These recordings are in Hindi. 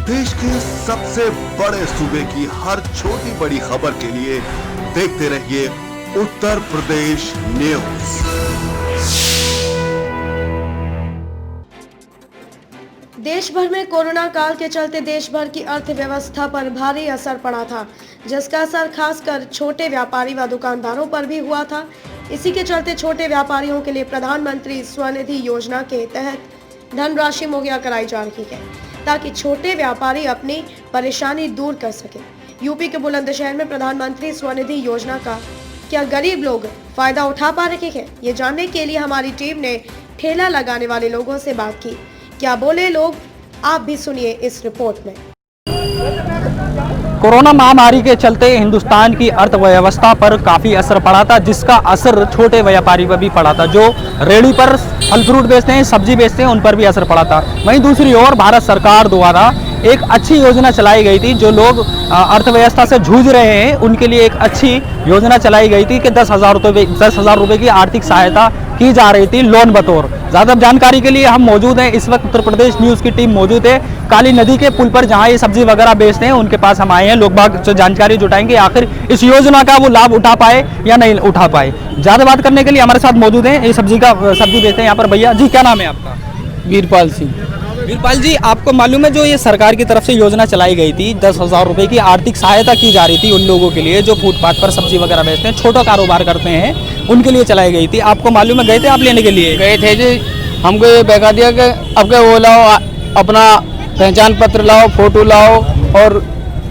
देश के सबसे बड़े सूबे की हर छोटी बड़ी खबर के लिए देखते रहिए उत्तर प्रदेश न्यूज। देश भर में कोरोना काल के चलते देश भर की अर्थव्यवस्था पर भारी असर पड़ा था, जिसका असर खासकर छोटे व्यापारी व दुकानदारों पर भी हुआ था। इसी के चलते छोटे व्यापारियों के लिए प्रधानमंत्री स्वनिधि योजना के तहत धनराशि मुहैया कराई जा रही है, ताकि छोटे व्यापारी अपनी परेशानी दूर कर सके। यूपी के बुलंदशहर में प्रधानमंत्री स्वनिधि योजना का क्या गरीब लोग फायदा उठा पा रहे हैं, ये जानने के लिए हमारी टीम ने ठेला लगाने वाले लोगों से बात की। क्या बोले लोग, आप भी सुनिए इस रिपोर्ट में। कोरोना महामारी के चलते हिंदुस्तान की अर्थव्यवस्था पर काफ़ी असर पड़ा था, जिसका असर छोटे व्यापारी पर भी पड़ा था। जो रेहड़ी पर फल फ्रूट बेचते हैं, सब्जी बेचते हैं, उन पर भी असर पड़ा था। वहीं दूसरी ओर भारत सरकार द्वारा एक अच्छी योजना चलाई गई थी। जो लोग अर्थव्यवस्था से जूझ रहे हैं उनके लिए एक अच्छी योजना चलाई गई थी कि 10,000 रुपये की आर्थिक सहायता की जा रही थी, लोन बतौर। ज़्यादा जानकारी के लिए हम मौजूद हैं, इस वक्त उत्तर प्रदेश न्यूज़ की टीम मौजूद है काली नदी के पुल पर, जहां ये सब्जी वगैरह बेचते हैं। उनके पास हम आए हैं, लोग बाग जो जानकारी जुटाएंगे आखिर इस योजना का वो लाभ उठा पाए या नहीं उठा पाए। ज़्यादा बात करने के लिए हमारे साथ मौजूद हैं, ये सब्जी बेचते हैं यहाँ पर भैया जी। क्या नाम है आपका? वीरपाल सिंह। वीरपाल जी, आपको मालूम है जो ये सरकार की तरफ से योजना चलाई गई थी, 10,000 रुपये की आर्थिक सहायता की जा रही थी उन लोगों के लिए जो फुटपाथ पर सब्जी वगैरह बेचते हैं, छोटा कारोबार करते हैं, उनके लिए चलाई गई थी। आपको मालूम है, गए थे आप लेने के लिए? गए थे जी, हमको ये बता दिया कि अब के वो लाओ, अपना पहचान पत्र लाओ, फोटो लाओ और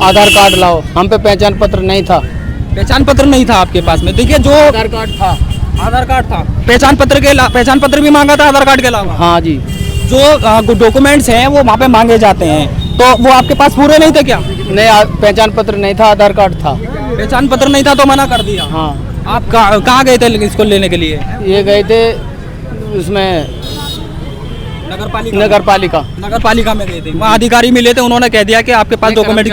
आधार कार्ड लाओ। हम पे पहचान पत्र नहीं था। पहचान पत्र नहीं था आपके पास में? देखिए, जो आधार कार्ड था। आधार कार्ड था, पहचान पत्र भी मांगा था आधार कार्ड के अलावा? हाँ जी। जो डॉक्यूमेंट्स हैं वो वहाँ पे मांगे जाते हैं, तो वो आपके पास पूरे नहीं थे क्या? नहीं, पहचान पत्र नहीं था, आधार कार्ड था। पहचान पत्र नहीं था तो मना कर दिया? हाँ। आप कहाँ गए थे इसको लेने के लिए? ये गए थे उसमें नगर पालिका में गए थे। वहाँ अधिकारी मिले थे, उन्होंने कह दिया कि आपके पास डॉक्यूमेंट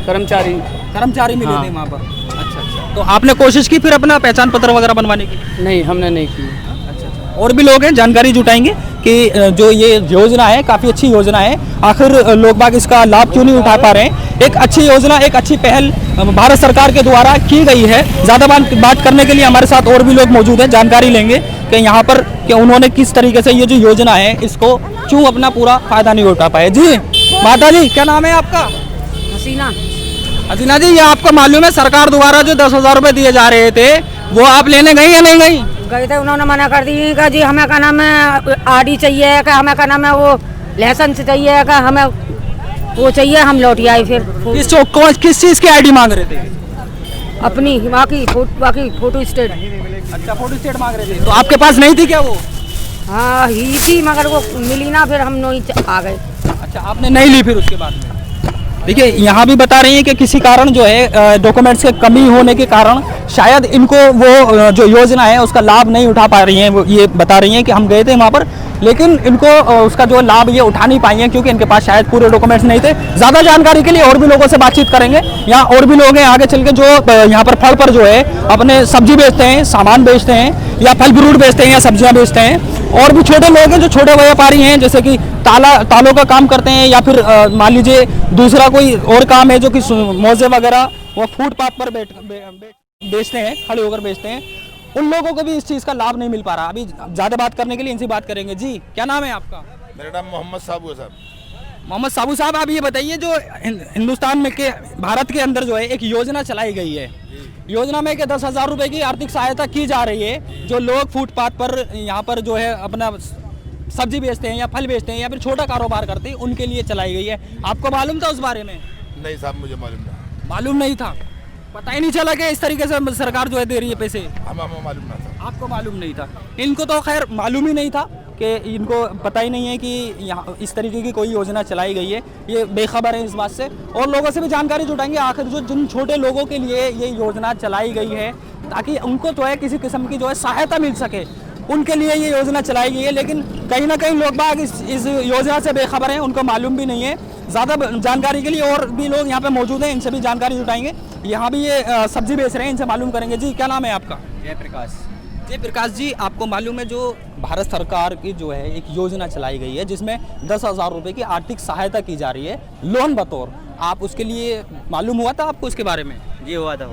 कर्मचारी मिले थे वहाँ पर। अच्छा। तो आपने कोशिश की फिर अपना पहचान पत्र वगैरह बनवाने की? नहीं, हमने नहीं की। अच्छा। और भी लोग हैं, जानकारी जुटाएंगे कि जो ये योजना है काफ़ी अच्छी योजना है, आखिर लोग बाग इसका लाभ क्यों नहीं उठा पा रहे हैं। एक अच्छी योजना, एक अच्छी पहल भारत सरकार के द्वारा की गई है। ज़्यादा बात करने के लिए हमारे साथ और भी लोग मौजूद हैं, जानकारी लेंगे कि यहाँ पर कि उन्होंने किस तरीके से ये जो योजना है इसको क्यों अपना पूरा फायदा नहीं उठा पाए। जी माता जी, क्या नाम है आपका? हसीना जी, ये आपको मालूम है सरकार द्वारा जो 10,000 रुपये दिए जा रहे थे वो आप लेने गई या नहीं गई? गए थे, उन्होंने मना कर दी कि जी हमें का नाम है आरडी चाहिए, कि हमें का नाम है वो लाइसेंस चाहिए, कि हमें वो चाहिए। हम लौट आए फिर। किस चीज़ की आईडी मांग रहे थे? अपनी बाकी फोटो स्टेट। अच्छा, फोटो स्टेट मांग रहे थे, तो आपके पास नहीं थी क्या वो? हाँ ही थी, मगर वो मिली ना, फिर हम नहीं आ गए। अच्छा, आपने नहीं ली फिर उसके बाद में? देखिए, यहाँ भी बता रही हैं कि किसी कारण जो है डॉक्यूमेंट्स के कमी होने के कारण शायद इनको वो जो योजना है उसका लाभ नहीं उठा पा रही हैं। वो ये बता रही हैं कि हम गए थे वहाँ पर, लेकिन इनको उसका जो लाभ ये उठा नहीं पाई हैं क्योंकि इनके पास शायद पूरे डॉक्यूमेंट्स नहीं थे। ज़्यादा जानकारी के लिए और भी लोगों से बातचीत करेंगे। यहाँ और भी लोग हैं आगे चल के जो यहाँ पर फल पर जो है अपने सब्जी बेचते हैं, सामान बेचते हैं, या फल फ्रूट बेचते हैं, या सब्जियाँ बेचते हैं। और भी छोटे लोग हैं जो छोटे व्यापारी हैं, जैसे कि तालों का काम करते हैं, या फिर मान लीजिए दूसरा कोई और काम है जो कि मोजे वगैरह वो फुटपाथ पर बेचते हैं, खड़े होकर बेचते हैं। उन लोगों को भी इस चीज़ का लाभ नहीं मिल पा रहा। अभी ज़्यादा बात करने के लिए इनसे बात करेंगे। जी, क्या नाम है आपका? मेरा नाम मोहम्मद साबू है साहब। मोहम्मद साबू साहब, आप ये बताइए, जो हिंदुस्तान में के भारत के अंदर जो है एक योजना चलाई गई है, योजना में कि 10,000 रुपये की आर्थिक सहायता की जा रही है। जो लोग फुटपाथ पर यहाँ पर जो है अपना सब्जी बेचते हैं, या फल बेचते हैं, या फिर छोटा कारोबार करते हैं, उनके लिए चलाई गई है। आपको मालूम था उस बारे में? नहीं साहब, मुझे मालूम नहीं था। पता ही नहीं चला कि इस तरीके से सरकार जो है दे रही है पैसे? हमें मालूम ना था। आपको मालूम नहीं था? इनको तो खैर मालूम ही नहीं था कि इनको पता ही नहीं है कि यहाँ इस तरीके की कोई योजना चलाई गई है। ये बेखबर है इस बात से। और लोगों से भी जानकारी जुटाएंगे आखिर जो जिन छोटे लोगों के लिए ये योजना चलाई गई है, ताकि उनको जो है किसी किस्म की जो है सहायता मिल सके, उनके लिए ये योजना चलाई गई है। लेकिन कहीं ना कहीं लोग बाग इस योजना से बेखबर हैं, उनको मालूम भी नहीं है। ज़्यादा जानकारी के लिए और भी लोग यहाँ पे मौजूद हैं, इनसे भी जानकारी जुटाएंगे। यहाँ भी ये सब्जी बेच रहे हैं, इनसे मालूम करेंगे। जी, क्या नाम है आपका? जयप्रकाश। जी प्रकाश जी, आपको मालूम है जो भारत सरकार की जो है एक योजना चलाई गई है जिसमें 10,000 रुपये की आर्थिक सहायता की जा रही है लोन बतौर, आप उसके लिए मालूम हुआ था आपको उसके बारे में? जी हुआ था।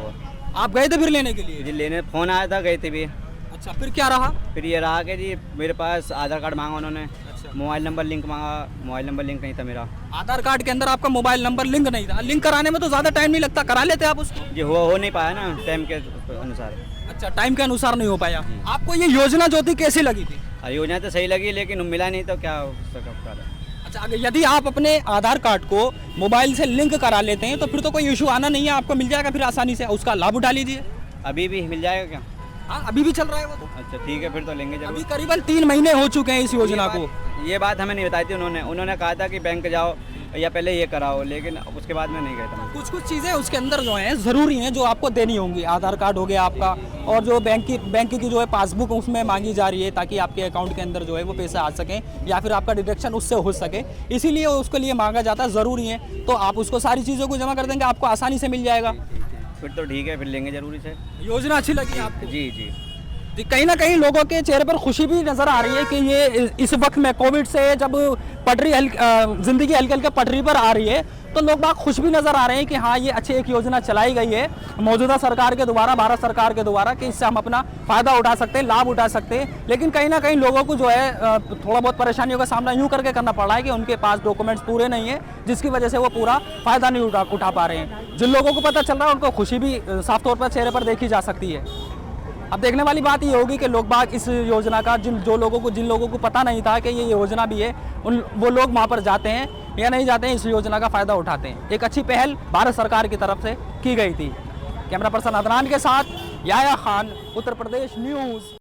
आप गए थे फिर लेने के लिए? जी लेने फ़ोन आया था, गए थे भी। अच्छा, फिर क्या रहा? फिर ये रहा कि जी मेरे पास आधार कार्ड मांगा उन्होंने, अच्छा। मोबाइल नंबर लिंक मांगा, मोबाइल नंबर लिंक नहीं था मेरा। आधार कार्ड के अंदर आपका मोबाइल नंबर लिंक नहीं था, लिंक कराने में तो ज़्यादा टाइम नहीं लगता, करा लेते आप उसको? जी हो नहीं पाया ना टाइम के अनुसार। अच्छा, टाइम के अनुसार नहीं हो पाया। आपको ये योजना जो थी कैसी लगी थी? योजना तो सही लगी लेकिन मिला नहीं तो क्या हो सकता है। अच्छा, अगर यदि आप अपने आधार कार्ड को मोबाइल से लिंक करा लेते हैं तो फिर तो कोई इशू आना नहीं है, आपको मिल जाएगा फिर आसानी से, उसका लाभ उठा लीजिए। अभी भी मिल जाएगा क्या? हाँ, अभी भी चल रहा है वो तो। अच्छा ठीक है, फिर तो लेंगे जरूर। अभी करीबन 3 महीने हो चुके हैं इस योजना को। ये बात हमें नहीं बताई थी उन्होंने कहा था कि बैंक जाओ या पहले ये कराओ, लेकिन उसके बाद में नहीं गया था। कुछ चीज़ें उसके अंदर जो हैं ज़रूरी हैं जो आपको देनी होंगी। आधार कार्ड हो गया आपका, और जो बैंक की जो है पासबुक उसमें मांगी जा रही है ताकि आपके अकाउंट के अंदर जो है वो पैसे आ सकें या फिर आपका डिडक्शन उससे हो सके, इसीलिए उसके लिए मांगा जाता है, ज़रूरी है। तो आप उसको सारी चीज़ों को जमा कर देंगे, आपको आसानी से मिल जाएगा। फिर तो ठीक है, फिर लेंगे जरूरी से। योजना अच्छी लगी आपको? जी जी जी, कहीं ना कहीं लोगों के चेहरे पर खुशी भी नजर आ रही है कि ये इस वक्त में कोविड से जब जिंदगी हल्के हल्के पटरी पर आ रही है तो लोग बाग खुश भी नजर आ रहे हैं कि हाँ ये अच्छी एक योजना चलाई गई है मौजूदा सरकार के द्वारा, भारत सरकार के द्वारा, कि इससे हम अपना फायदा उठा सकते हैं, लाभ उठा सकते हैं। लेकिन कहीं ना कहीं लोगों को जो है थोड़ा बहुत परेशानियों का सामना यूं करके करना पड़ रहा है कि उनके पास डॉक्यूमेंट्स पूरे नहीं है, जिसकी वजह से वो पूरा फायदा नहीं उठा पा रहे हैं। जिन लोगों को पता चल रहा है उनको खुशी भी साफ तौर पर चेहरे पर देखी जा सकती है। अब देखने वाली बात ये होगी कि लोग बाग इस योजना का जिन लोगों को पता नहीं था कि ये योजना भी है, वो लोग वहाँ पर जाते हैं या नहीं जाते हैं, इस योजना का फ़ायदा उठाते हैं। एक अच्छी पहल भारत सरकार की तरफ से की गई थी। कैमरा पर्सन अदनान के साथ याया खान, उत्तर प्रदेश न्यूज़।